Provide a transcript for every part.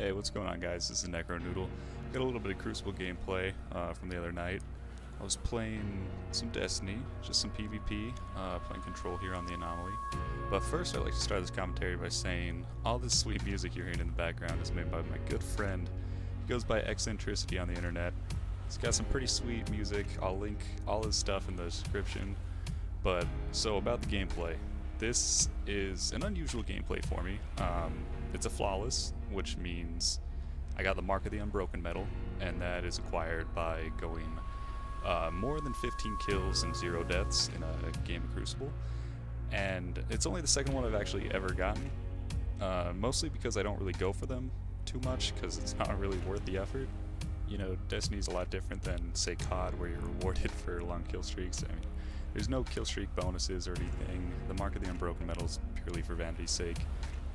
Hey, what's going on, guys? This is Necro Noodle. Got a little bit of Crucible gameplay from the other night. I was playing some Destiny, just some PvP, playing Control here on the Anomaly. But first, I'd like to start this commentary by saying all this sweet music you're hearing in the background is made by my good friend. He goes by Eccentricity on the internet. He's got some pretty sweet music. I'll link all his stuff in the description. But, so about the gameplay. This is an unusual gameplay for me. It's a flawless, which means I got the Mark of the Unbroken medal, and that is acquired by going more than 15 kills and 0 deaths in a game of Crucible. And it's only the second one I've actually ever gotten, mostly because I don't really go for them too much, because it's not really worth the effort. You know, Destiny's a lot different than, say, COD, where you're rewarded for long kill streaks. I mean, there's no kill streak bonuses or anything. The Mark of the Unbroken medal is purely for vanity's sake.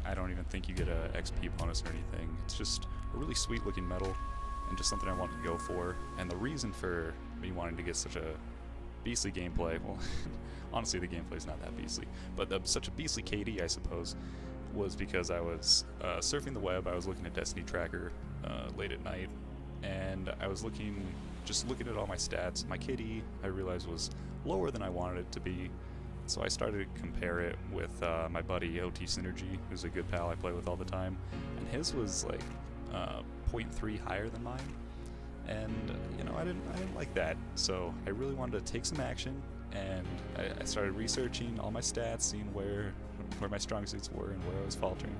I don't even think you get a XP bonus or anything. It's just a really sweet looking medal and just something I wanted to go for. And the reason for me wanting to get such a beastly gameplay, well, honestly the gameplay's not that beastly, but such a beastly KD, I suppose, was because I was surfing the web. I was looking at Destiny Tracker late at night, and I was just looking at all my stats. My KD, I realized, was lower than I wanted it to be. So I started to compare it with my buddy OT Synergy, who's a good pal I play with all the time, and his was like 0.3 higher than mine, and you know, I didn't like that. So I really wanted to take some action, and I started researching all my stats, seeing where my strong suits were and where I was faltering,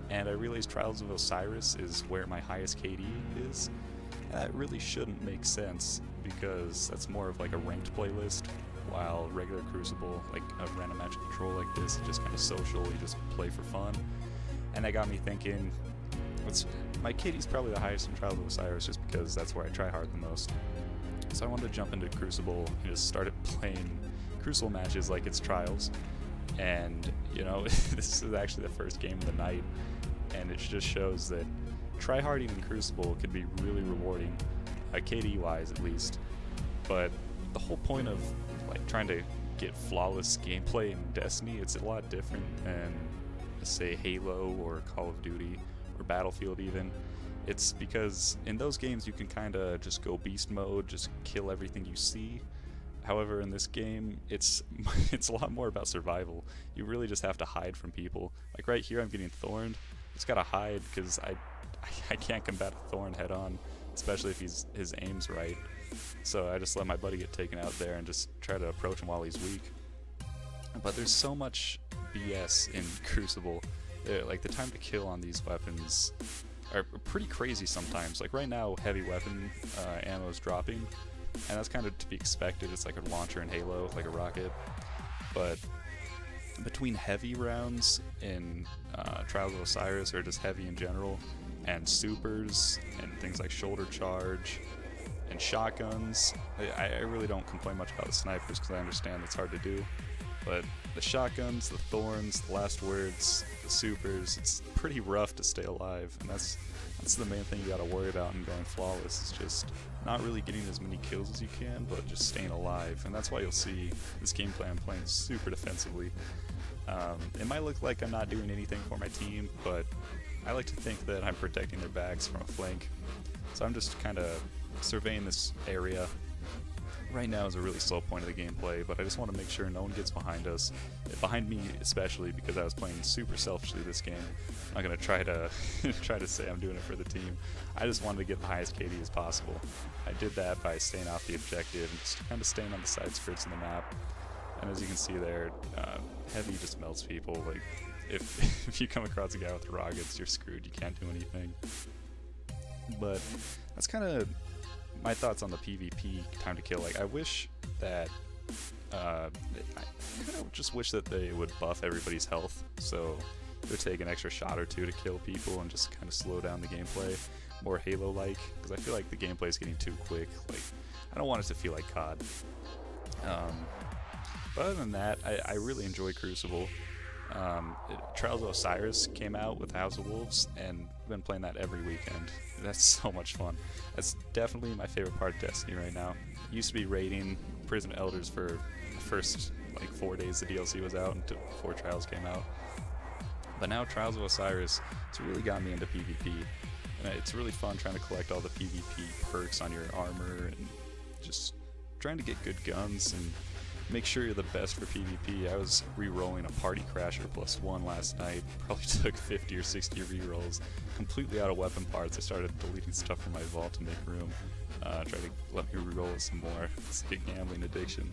and I realized Trials of Osiris is where my highest KD is. And that really shouldn't make sense, because that's more of like a ranked playlist, while regular Crucible, like a random match of Control like this, is just kind of social, you just play for fun. And that got me thinking, my KD's probably the highest in Trials of Osiris just because that's where I try hard the most. So I wanted to jump into Crucible and just started playing Crucible matches like it's Trials. And, you know, this is actually the first game of the night, and it just shows that tryharding in Crucible can be really rewarding, KD-wise at least. But the whole point of like trying to get flawless gameplay in Destiny, it's a lot different than, say, Halo or Call of Duty or Battlefield even. It's because in those games you can kind of just go beast mode, just kill everything you see. However, in this game, it's a lot more about survival. You really just have to hide from people. Like right here, I'm getting thorned. Just gotta hide because I can't combat a thorn head on, especially if his aim's right. So I just let my buddy get taken out there and just try to approach him while he's weak. But there's so much BS in Crucible. Like the time to kill on these weapons are pretty crazy sometimes. Like right now, heavy weapon ammo is dropping, and that's kind of to be expected. It's like a launcher in Halo, like a rocket. But between heavy rounds in Trials of Osiris, or just heavy in general, and supers and things like shoulder charge and shotguns, I really don't complain much about the snipers because I understand it's hard to do. But the shotguns, the thorns, the last words, the supers, it's pretty rough to stay alive, and that's the main thing you gotta worry about in going flawless. It's just not really getting as many kills as you can, but just staying alive. And that's why you'll see this gameplay I'm playing super defensively. It might look like I'm not doing anything for my team, but I like to think that I'm protecting their backs from a flank. So I'm just kind of surveying this area. Right now is a really slow point of the gameplay, but I just want to make sure no one gets behind us. Behind me especially, because I was playing super selfishly this game. I'm not going to try to say I'm doing it for the team. I just wanted to get the highest KD as possible. I did that by staying off the objective and just kind of staying on the side skirts of the map. And as you can see there, heavy just melts people. Like if you come across a guy with rockets, you're screwed. You can't do anything. But that's kind of my thoughts on the PvP time to kill. Like I wish that I kind of just wish that they would buff everybody's health, so it would take an extra shot or two to kill people and just kind of slow down the gameplay, more Halo-like, because I feel like the gameplay is getting too quick. Like I don't want it to feel like COD. But other than that, I really enjoy Crucible. Trials of Osiris came out with House of Wolves, and I've been playing that every weekend. That's so much fun. That's definitely my favorite part of Destiny right now. Used to be raiding Prison Elders for the first like 4 days the DLC was out, and before Trials came out. But now Trials of Osiris has really got me into PvP. It's really fun trying to collect all the PvP perks on your armor and just trying to get good guns and make sure you're the best for PvP. I was re-rolling a Party Crasher +1 last night. Probably took 50 or 60 re-rolls. Completely out of weapon parts. I started deleting stuff from my vault to make room. Try to let me re-roll it some more. It's a gambling addiction.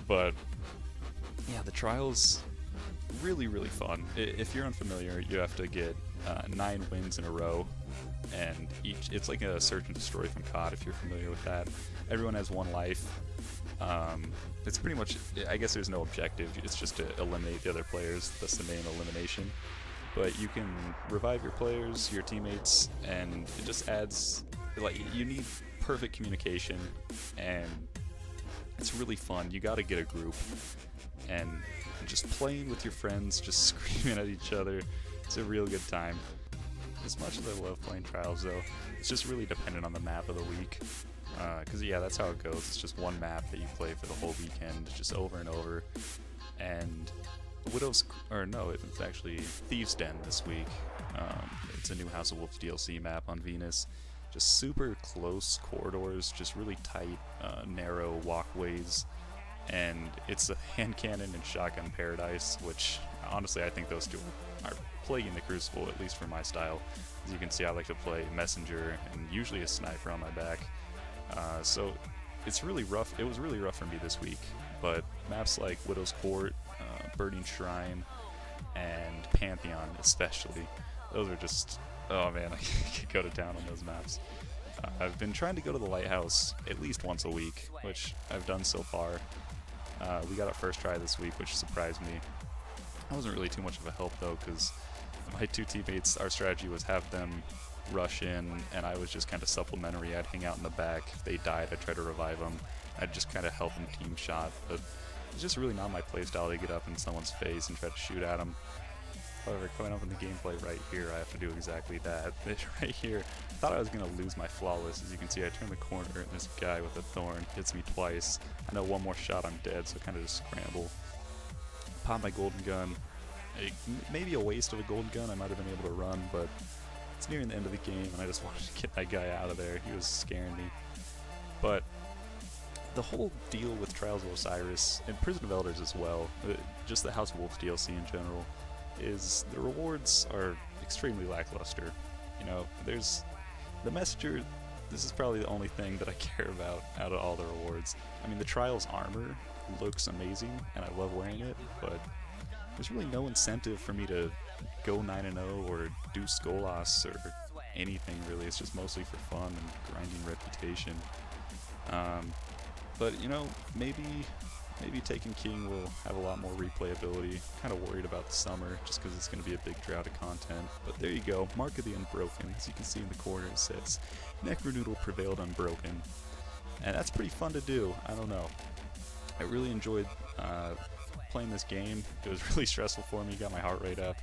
But yeah, the trials, really, really fun. If you're unfamiliar, you have to get 9 wins in a row, and it's like a search and destroy from COD if you're familiar with that. Everyone has 1 life. It's pretty much, I guess there's no objective, it's just to eliminate the other players. That's the main elimination. But you can revive your players, your teammates, and it just adds, like, you need perfect communication, and it's really fun. You gotta get a group, and just playing with your friends, just screaming at each other, it's a real good time. As much as I love playing Trials though, it's just really dependent on the map of the week. Because yeah, that's how it goes. It's just one map that you play for the whole weekend, just over and over. And it's actually Thieves' Den this week. It's a new House of Wolves DLC map on Venus. Just super close corridors, just really tight, narrow walkways. And it's a hand cannon and shotgun paradise, which honestly I think those two are plaguing the Crucible, at least for my style. As you can see, I like to play Messenger and usually a sniper on my back. So it's really rough. It was really rough for me this week, but maps like Widow's Court, Burning Shrine, and Pantheon especially, those are just, oh man, I could go to town on those maps. I've been trying to go to the Lighthouse at least once a week, which I've done so far. We got our first try this week, which surprised me. I wasn't really too much of a help though, because my 2 teammates, our strategy was have them rush in, and I was just kind of supplementary. I'd hang out in the back. If they died, I'd try to revive them. I'd just kind of help them team shot, but it's just really not my playstyle to get up in someone's face and try to shoot at them. However, coming up in the gameplay right here, I have to do exactly that. Right here, I thought I was going to lose my flawless. As you can see, I turn the corner, and this guy with a thorn hits me twice. I know one more shot, I'm dead, so I kind of just scramble. Pop my golden gun. Maybe a waste of a golden gun, I might have been able to run, but it's nearing the end of the game, and I just wanted to get that guy out of there. He was scaring me. But the whole deal with Trials of Osiris, and Prison of Elders as well, just the House of Wolves DLC in general, is the rewards are extremely lackluster. You know, there's the Messenger. This is probably the only thing that I care about out of all the rewards. I mean, the Trials armor looks amazing, and I love wearing it, but there's really no incentive for me to go 9-0 or do Skolas or anything really. It's just mostly for fun and grinding reputation. But you know, maybe Taken King will have a lot more replayability. Kind of worried about the summer, just because it's going to be a big drought of content. But there you go, Mark of the Unbroken. As you can see in the corner, it says Necro Noodle prevailed unbroken, and that's pretty fun to do. I don't know. I really enjoyed playing this game. It was really stressful for me. Got my heart rate up.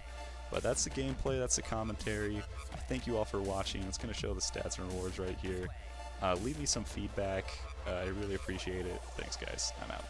But that's the gameplay. That's the commentary. I thank you all for watching. It's going to show the stats and rewards right here. Leave me some feedback. I really appreciate it. Thanks, guys. I'm out.